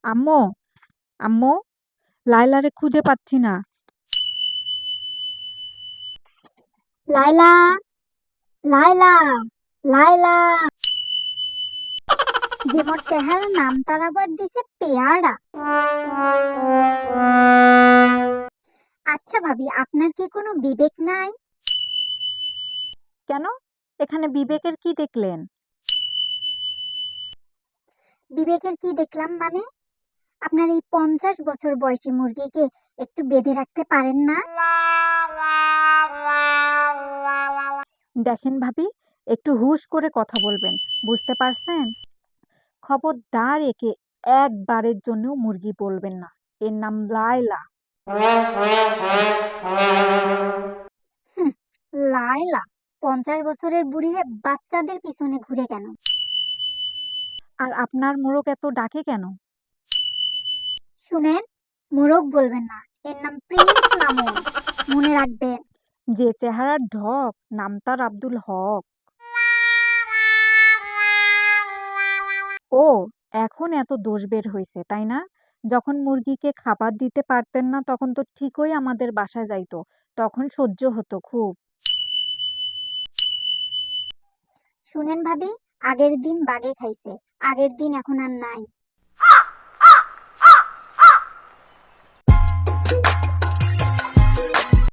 আম্মু, আম্মু, লায়লারে খুঁজে পাচ্ছি না। লায়লা, লায়লা, লায়লা। যে মোর চেহারা নামটার আবার দিছে পেয়ারা। আচ্ছা ভাবি, আপনার কি কোনো বিবেক নাই? কেন? এখানে বিবেকের কি দেখলেন? বিবেকের কি দেখলাম মানে? আপনার এই 50 বছর বয়সী মুরগিকে একটু বেঁধে রাখতে পারেন না? দেখেন ভাবি, একটু হুঁশ করে কথা বলবেন। বুঝতে পারছেন? খবরদার একে একবারের জন্যও মুরগি বলবেন না। এর নাম লায়লা। হুম, লায়লা 50 বছরের বুড়ি হয়ে বাচ্চাদের পিছনে ঘুরে কেন? আর আপনার মোরগ এত ডাকে কেন? শুনেন, মোরগ বলবেন না, এর নাম প্রিন্স মামুন। মনে রাখবেন। যে চেহারার ঢক, নাম তার আব্দুল হক। ও, এখন এত দোষ বের হইছে, তাই না? যখন মুরগিকে খাবার দিতে পারতেন না তখন তো ঠিকই আমাদের বাসায় যাইতো। তখন সহ্য হতো খুব। শুনেন ভাবি, আগের দিন বাগে খাইছে, আগের দিন এখন আর নাই।